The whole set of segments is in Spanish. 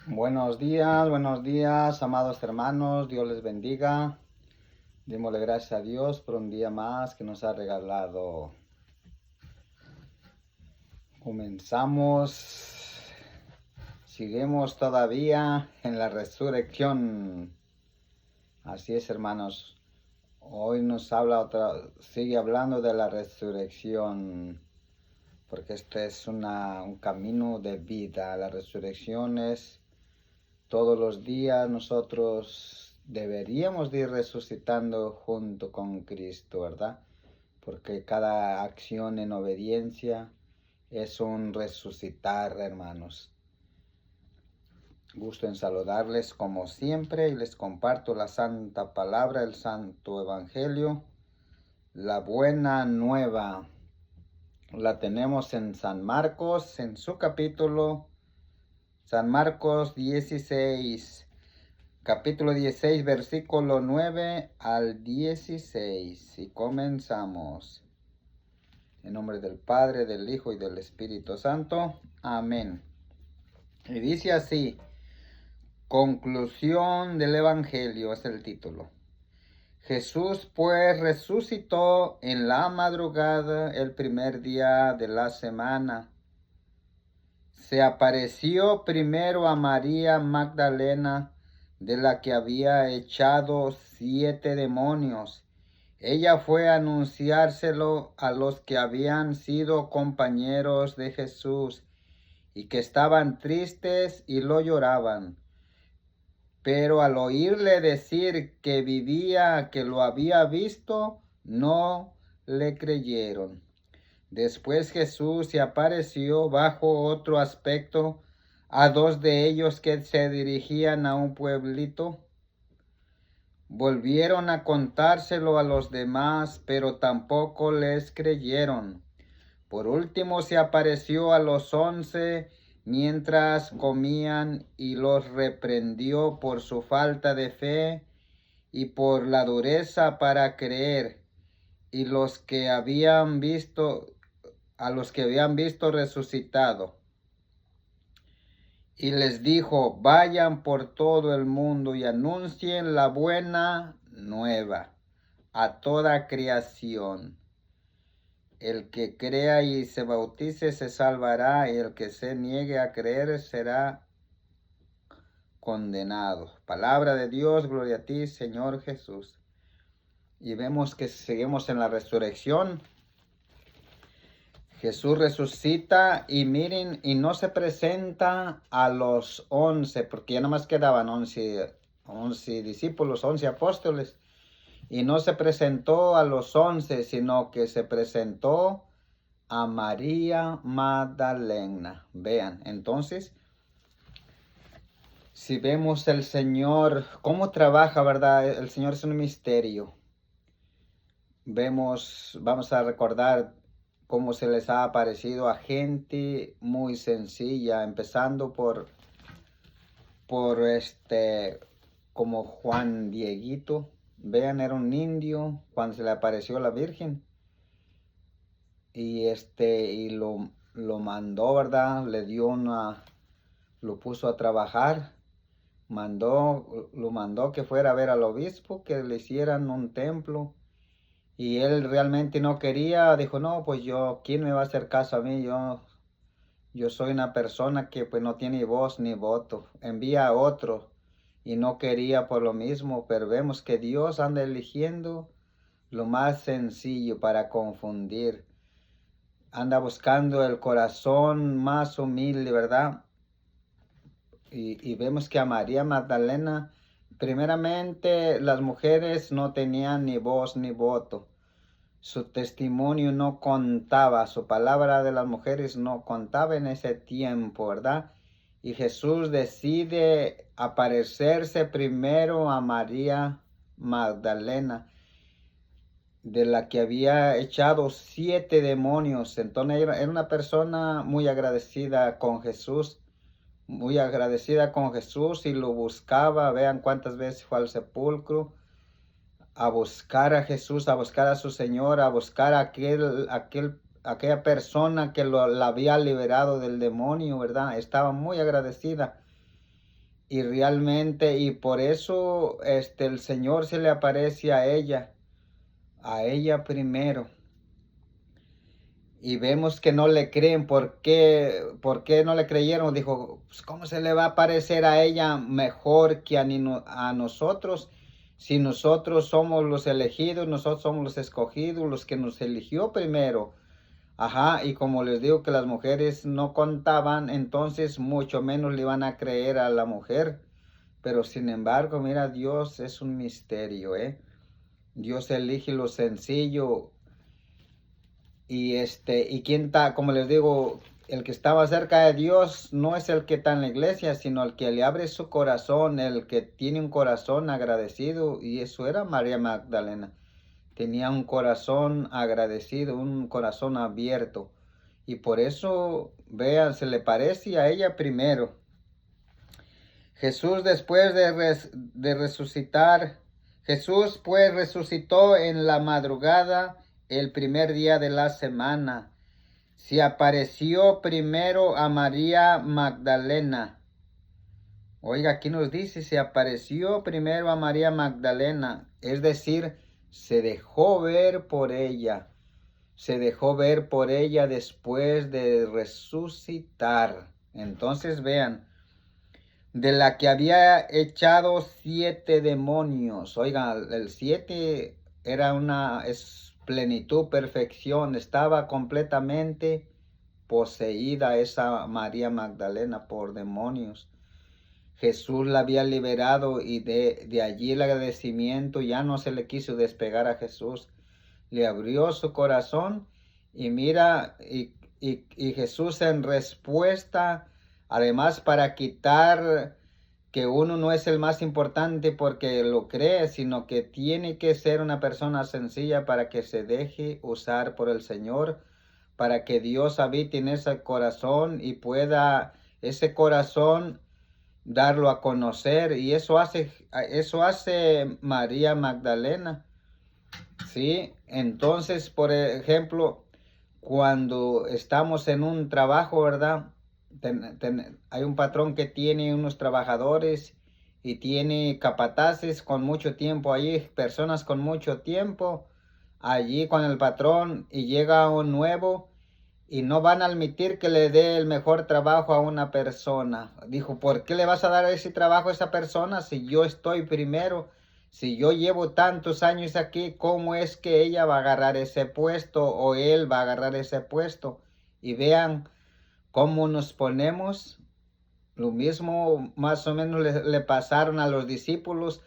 Buenos días, amados hermanos, Dios les bendiga. Démosle gracias a Dios por un día más que nos ha regalado. Comenzamos, seguimos todavía en la resurrección. Así es, hermanos. Hoy nos sigue hablando de la resurrección, porque este es un camino de vida. La resurrección es todos los días nosotros deberíamos de ir resucitando junto con Cristo, ¿verdad? Porque cada acción en obediencia es un resucitar, hermanos. Gusto en saludarles como siempre y les comparto la santa palabra, el santo evangelio, la buena nueva. La tenemos en San Marcos, en su capítulo, San Marcos 16. Capítulo 16, versículo 9 al 16. Y comenzamos. En nombre del Padre, del Hijo y del Espíritu Santo. Amén. Y dice así: conclusión del Evangelio es el título. Jesús pues resucitó en la madrugada el primer día de la semana. Se apareció primero a María Magdalena, de la que había echado 7 demonios. Ella fue a anunciárselo a los que habían sido compañeros de Jesús y que estaban tristes y lo lloraban. Pero al oírle decir que vivía, que lo había visto, no le creyeron. Después Jesús se apareció bajo otro aspecto a 2 de ellos que se dirigían a un pueblito. Volvieron a contárselo a los demás, pero tampoco les creyeron. Por último se apareció a los 11 mientras comían y los reprendió por su falta de fe y por la dureza para creer. Y a los que habían visto resucitado. Y les dijo: vayan por todo el mundo y anuncien la buena nueva a toda creación. El que crea y se bautice se salvará, y el que se niegue a creer será condenado. Palabra de Dios, gloria a ti, Señor Jesús. Y vemos que seguimos en la resurrección. Jesús resucita y miren, y no se presenta a los 11, porque ya nomás quedaban 11 discípulos, 11 apóstoles. Y no se presentó a los 11, sino que se presentó a María Magdalena. Vean, entonces, si vemos el Señor, cómo trabaja, ¿verdad? El Señor es un misterio. Vamos a recordar cómo se les ha aparecido a gente muy sencilla, empezando por como Juan Dieguito. Vean, era un indio cuando se le apareció la Virgen. Y lo mandó, ¿verdad? Lo puso a trabajar. Lo mandó que fuera a ver al obispo, que le hicieran un templo. Y él realmente no quería, dijo: no, pues ¿quién me va a hacer caso a mí? Yo soy una persona que pues no tiene voz ni voto. Envía a otro. Y no quería por lo mismo, pero vemos que Dios anda eligiendo lo más sencillo para confundir. Anda buscando el corazón más humilde, ¿verdad? Y vemos que a María Magdalena, primeramente, las mujeres no tenían ni voz ni voto. Su testimonio no contaba, su palabra de las mujeres no contaba en ese tiempo, ¿verdad? Y Jesús decide aparecerse primero a María Magdalena, de la que había echado 7 demonios. Entonces era una persona muy agradecida con Jesús, y lo buscaba. Vean cuántas veces fue al sepulcro a buscar a Jesús, a buscar a su Señor, a buscar a aquella persona que la había liberado del demonio, ¿verdad? Estaba muy agradecida. y realmente, y por eso el Señor se le aparece a ella primero. Y vemos que no le creen. ¿Por qué no le creyeron? Dijo, pues, ¿cómo se le va a aparecer a ella mejor que a nosotros? Si nosotros somos los elegidos, nosotros somos los escogidos, los que nos eligió primero. Ajá, y como les digo que las mujeres no contaban, entonces mucho menos le iban a creer a la mujer. Pero sin embargo, mira, Dios es un misterio, ¿eh? Dios elige lo sencillo. Y quién está, como les digo, el que estaba cerca de Dios no es el que está en la iglesia, sino el que le abre su corazón, el que tiene un corazón agradecido, y eso era María Magdalena. Tenía un corazón agradecido, un corazón abierto. Y por eso, vean, se le parece a ella primero. Jesús después de resucitar, Jesús pues resucitó en la madrugada el primer día de la semana. Se apareció primero a María Magdalena. Oiga, aquí nos dice, se apareció primero a María Magdalena, es decir, se dejó ver por ella. Se dejó ver por ella después de resucitar. Entonces vean, de la que había echado 7 demonios. Oigan, el 7 era es plenitud, perfección. Estaba completamente poseída esa María Magdalena por demonios. Jesús la había liberado y de allí el agradecimiento ya no se le quiso despegar a Jesús. Le abrió su corazón y mira, y Jesús en respuesta, además para quitar que uno no es el más importante porque lo cree, sino que tiene que ser una persona sencilla para que se deje usar por el Señor, para que Dios habite en ese corazón y pueda ese corazón darlo a conocer. Y eso hace María Magdalena. Sí, entonces, por ejemplo, cuando estamos en un trabajo, ¿verdad? Hay un patrón que tiene unos trabajadores y tiene capataces con mucho tiempo allí, personas con mucho tiempo allí con el patrón, y llega un nuevo y no van a admitir que le dé el mejor trabajo a una persona. Dijo, ¿por qué le vas a dar ese trabajo a esa persona si yo estoy primero? Si yo llevo tantos años aquí, ¿cómo es que ella va a agarrar ese puesto o él va a agarrar ese puesto? Y vean cómo nos ponemos. Lo mismo más o menos le pasaron a los discípulos.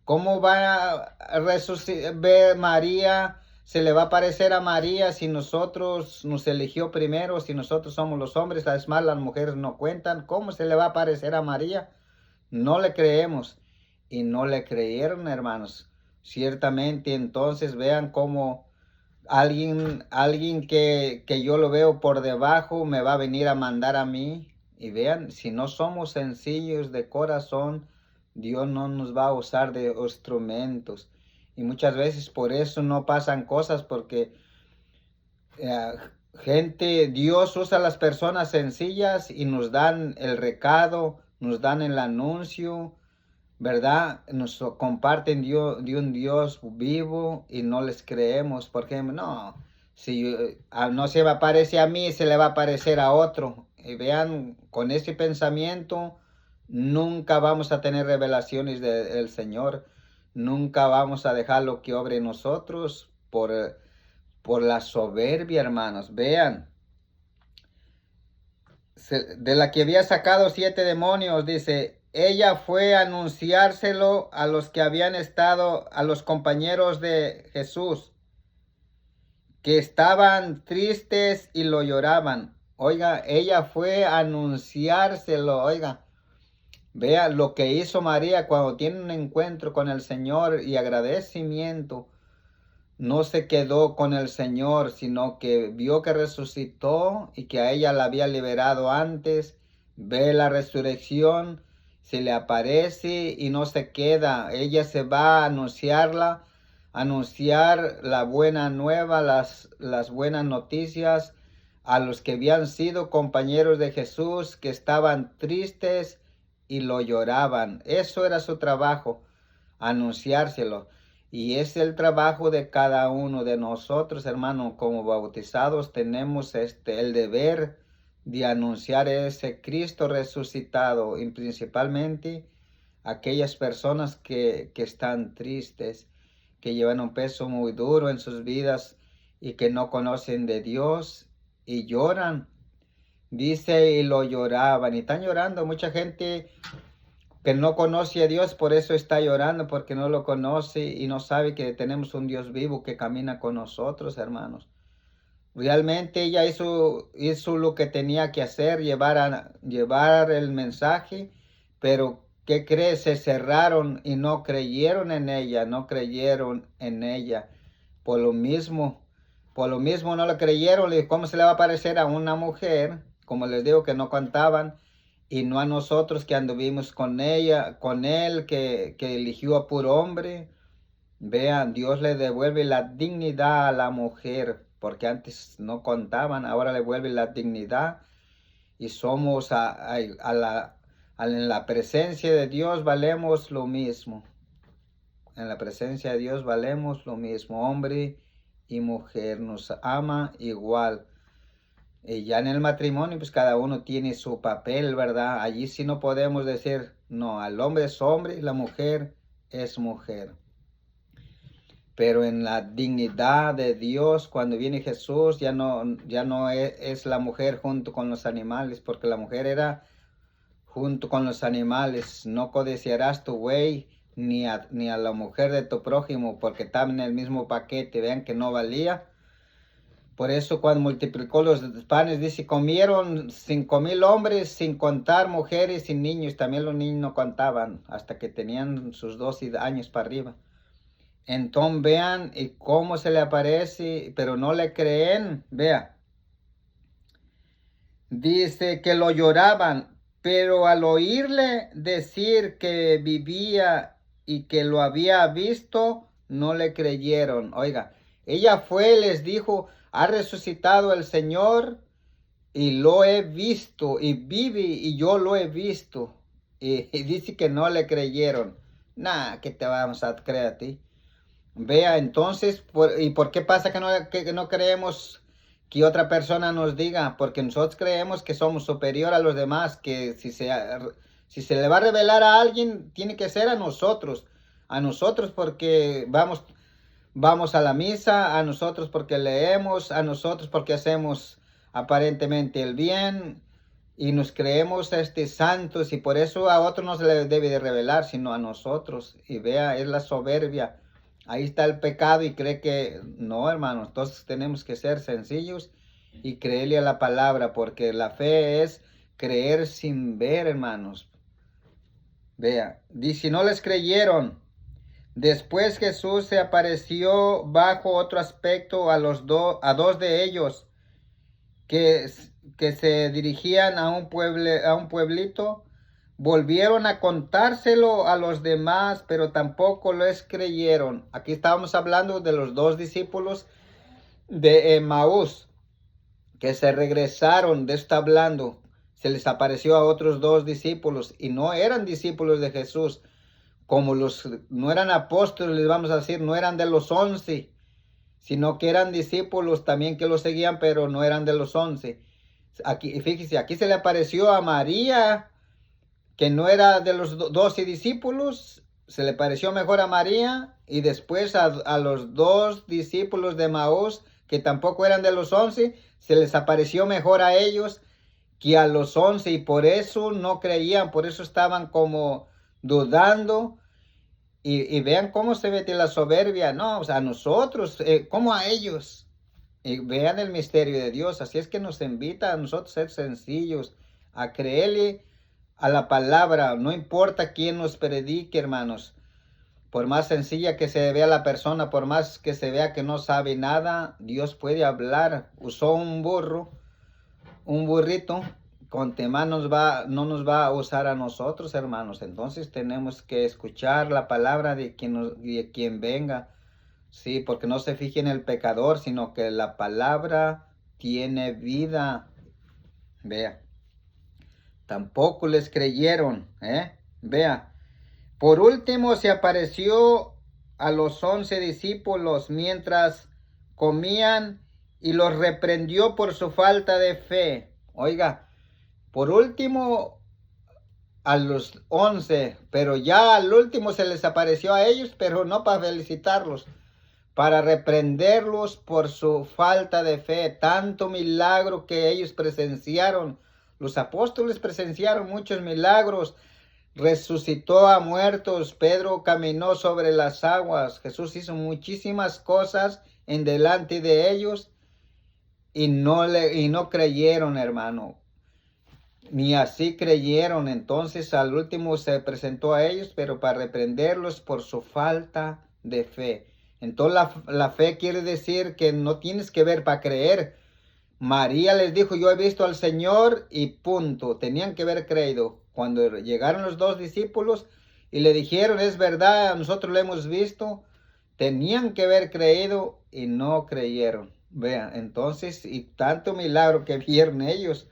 ¿Cómo va a ver María? Se le va a parecer a María si nosotros nos eligió primero, si nosotros somos los hombres, es más, las mujeres no cuentan. ¿Cómo se le va a parecer a María? No le creemos. Y no le creyeron, hermanos. Ciertamente, entonces vean cómo alguien que yo lo veo por debajo me va a venir a mandar a mí. Y vean, si no somos sencillos de corazón, Dios no nos va a usar de instrumentos. Y muchas veces por eso no pasan cosas, porque Dios usa a las personas sencillas y nos dan el recado, nos dan el anuncio, ¿verdad? Nos comparten de un Dios vivo y no les creemos. Por ejemplo, no, si no se va a parecer a mí, se le va a parecer a otro. Y vean, con ese pensamiento nunca vamos a tener revelaciones del Señor. Nunca vamos a dejarlo que obre en nosotros por la soberbia, hermanos. Vean, de la que había sacado 7 demonios, dice, ella fue a anunciárselo a los que habían estado, a los compañeros de Jesús, que estaban tristes y lo lloraban. Oiga, ella fue a anunciárselo, oiga. Vea lo que hizo María cuando tiene un encuentro con el Señor y agradecimiento. No se quedó con el Señor, sino que vio que resucitó y que a ella la había liberado antes. Ve la resurrección, se le aparece y no se queda. Ella se va a anunciar la buena nueva, las buenas noticias a los que habían sido compañeros de Jesús, que estaban tristes y lo lloraban. Eso era su trabajo, anunciárselo. Y es el trabajo de cada uno de nosotros, hermano, como bautizados tenemos el deber de anunciar ese Cristo resucitado, y principalmente aquellas personas que están tristes, que llevan un peso muy duro en sus vidas y que no conocen de Dios y lloran. Dice, y lo lloraban, y están llorando. Mucha gente que no conoce a Dios, por eso está llorando, porque no lo conoce y no sabe que tenemos un Dios vivo que camina con nosotros, hermanos. Realmente ella hizo lo que tenía que hacer, llevar el mensaje, pero ¿qué crees? Se cerraron y no creyeron en ella, no creyeron en ella. Por lo mismo no lo creyeron. ¿Cómo se le va a parecer a una mujer, como les digo, que no contaban, y no a nosotros que anduvimos con ella, con él, que eligió a puro hombre? Vean, Dios le devuelve la dignidad a la mujer, porque antes no contaban, ahora le vuelve la dignidad y somos en la presencia de Dios valemos lo mismo. En la presencia de Dios valemos lo mismo, hombre y mujer, nos ama igual. Y ya en el matrimonio, pues cada uno tiene su papel, ¿verdad? Allí sí no podemos decir, no, al hombre es hombre y la mujer es mujer. Pero en la dignidad de Dios, cuando viene Jesús, ya no es la mujer junto con los animales, porque la mujer era junto con los animales. No codiciarás tu buey ni a la mujer de tu prójimo, porque estaban en el mismo paquete. Vean que no valía. Por eso cuando multiplicó los panes, dice, comieron 5,000 hombres, sin contar mujeres y niños. También los niños no contaban, hasta que tenían sus 12 años para arriba. Entonces vean y cómo se le aparece, pero no le creen. Vea, dice que lo lloraban, pero al oírle decir que vivía y que lo había visto, no le creyeron. Oiga, ella fue, les dijo, ha resucitado el Señor y lo he visto, y vive y yo lo he visto. Y dice que no le creyeron. Nah, ¿qué te vamos a creer a ti? Vea, entonces, ¿y por qué pasa que no creemos que otra persona nos diga? Porque nosotros creemos que somos superior a los demás, que si se le va a revelar a alguien, tiene que ser a nosotros porque vamos a la misa, a nosotros porque leemos, a nosotros porque hacemos aparentemente el bien y nos creemos santos, y por eso a otros no se le debe de revelar, sino a nosotros. Y vea, es la soberbia. Ahí está el pecado y cree que no, hermanos. Entonces tenemos que ser sencillos y creerle a la palabra, porque la fe es creer sin ver, hermanos. Vea, dice, si no les creyeron, después Jesús se apareció bajo otro aspecto a dos de ellos que se dirigían a un pueblito. Volvieron a contárselo a los demás, pero tampoco les creyeron. Aquí estábamos hablando de los 2 discípulos de Emaús, que se regresaron de esta hablando. Se les apareció a otros 2 discípulos y no eran discípulos de Jesús, como no eran apóstoles, les vamos a decir, no eran de los 11, sino que eran discípulos también que lo seguían, pero no eran de los 11. Aquí, fíjese, aquí se le apareció a María, que no era de los 12 discípulos, se le pareció mejor a María, y después a los 2 discípulos de Maús, que tampoco eran de los 11, se les apareció mejor a ellos que a los 11, y por eso no creían, por eso estaban como dudando. Y vean cómo se ve la soberbia, no, o sea, a nosotros, como a ellos. Y vean el misterio de Dios. Así es que nos invita a nosotros a ser sencillos, a creerle a la palabra, no importa quién nos predique, hermanos. Por más sencilla que se vea la persona, por más que se vea que no sabe nada, Dios puede hablar. Usó un burrito, con tema no nos va a usar a nosotros, hermanos. Entonces tenemos que escuchar la palabra de quien venga. Sí, porque no se fije en el pecador, sino que la palabra tiene vida. Vea. Tampoco les creyeron. Vea. Por último se apareció a los 11 discípulos mientras comían y los reprendió por su falta de fe. Oiga, por último a los 11, pero ya al último se les apareció a ellos, pero no para felicitarlos, para reprenderlos por su falta de fe. Tanto milagro que ellos presenciaron. Los apóstoles presenciaron muchos milagros. Resucitó a muertos, Pedro caminó sobre las aguas, Jesús hizo muchísimas cosas en delante de ellos y no creyeron, hermano. Ni así creyeron. Entonces al último se presentó a ellos, pero para reprenderlos por su falta de fe. Entonces la fe quiere decir que no tienes que ver para creer. María les dijo, yo he visto al Señor y punto. Tenían que haber creído. Cuando llegaron los 2 discípulos y le dijeron, es verdad, nosotros lo hemos visto, tenían que haber creído y no creyeron. Vean, entonces, y tanto milagro que vieron ellos.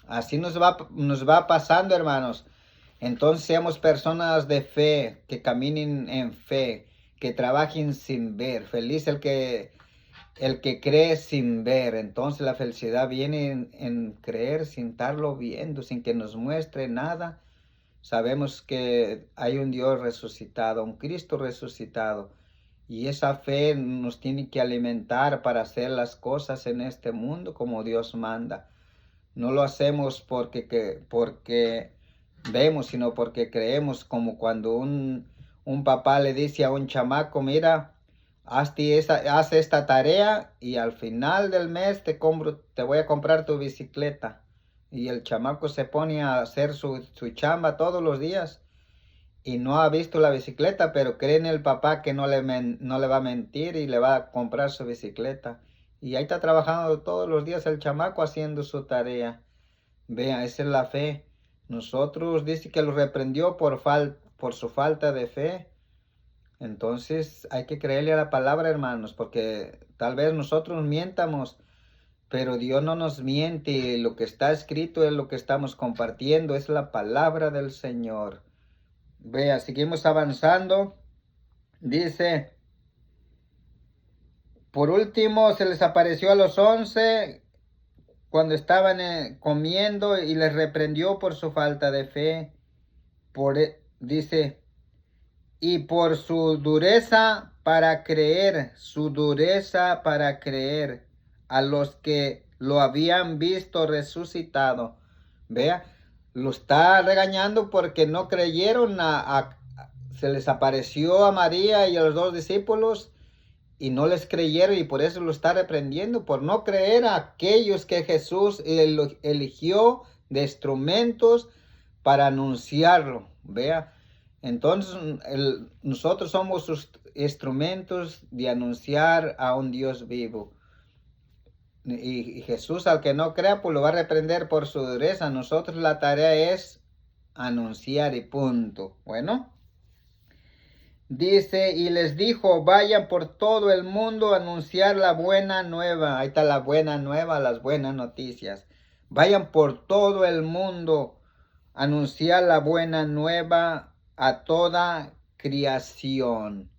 Así nos va pasando, hermanos. Entonces seamos personas de fe, que caminen en fe, que trabajen sin ver. Feliz el que cree sin ver. Entonces la felicidad viene en creer sin estarlo viendo, sin que nos muestre nada. Sabemos que hay un Dios resucitado, un Cristo resucitado. Y esa fe nos tiene que alimentar para hacer las cosas en este mundo como Dios manda. No lo hacemos porque vemos, sino porque creemos, como cuando un papá le dice a un chamaco, mira, haz esta tarea y al final del mes te voy a comprar tu bicicleta. Y el chamaco se pone a hacer su chamba todos los días y no ha visto la bicicleta, pero cree en el papá que no le va a mentir y le va a comprar su bicicleta. Y ahí está trabajando todos los días el chamaco haciendo su tarea. Vea, esa es la fe. Nosotros dice que lo reprendió por su falta de fe. Entonces hay que creerle a la palabra, hermanos, porque tal vez nosotros mientamos, pero Dios no nos miente. Lo que está escrito es lo que estamos compartiendo, es la palabra del Señor. Vea, seguimos avanzando. Dice, por último se les apareció a los 11 cuando estaban comiendo y les reprendió por su falta de fe. Dice, y por su dureza para creer, a los que lo habían visto resucitado. Vea, lo está regañando porque no creyeron. Se les apareció a María y a los 2 discípulos y no les creyeron, y por eso lo está reprendiendo, por no creer a aquellos que Jesús eligió de instrumentos para anunciarlo. Vea, entonces nosotros somos sus instrumentos de anunciar a un Dios vivo. Y Jesús, al que no crea, pues lo va a reprender por su dureza. Nosotros la tarea es anunciar y punto. Bueno, dice, y les dijo, vayan por todo el mundo a anunciar la buena nueva. Ahí está la buena nueva, las buenas noticias. Vayan por todo el mundo a anunciar la buena nueva a toda creación.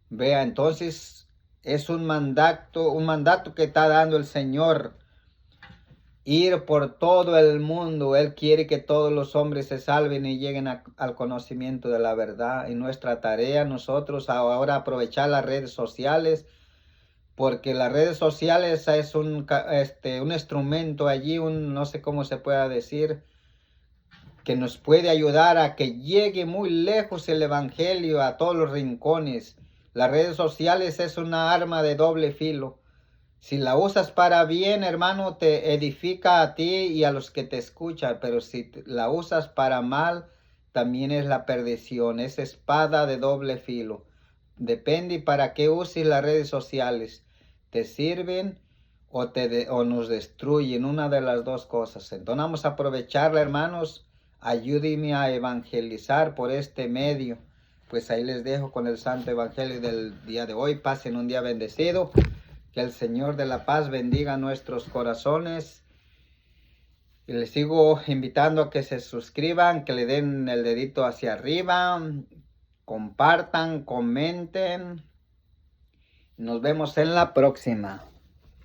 Vea, entonces es un mandato que está dando el Señor. Ir por todo el mundo. Él quiere que todos los hombres se salven y lleguen al conocimiento de la verdad. Y nuestra tarea, nosotros ahora aprovechar las redes sociales, porque las redes sociales es un instrumento allí, no sé cómo se pueda decir, que nos puede ayudar a que llegue muy lejos el evangelio a todos los rincones. Las redes sociales es una arma de doble filo. Si la usas para bien, hermano, te edifica a ti y a los que te escuchan, pero si la usas para mal, también es la perdición. Es espada de doble filo. Depende para qué uses las redes sociales. ¿Te sirven o nos destruyen? Una de las dos cosas. Entonces vamos a aprovecharla, hermanos. Ayúdenme a evangelizar por este medio. Pues ahí les dejo con el santo evangelio del día de hoy. Pasen un día bendecido. Que el Señor de la paz bendiga nuestros corazones Y les sigo invitando a que se suscriban, que le den el dedito hacia arriba, compartan, comenten. Nos vemos en la próxima.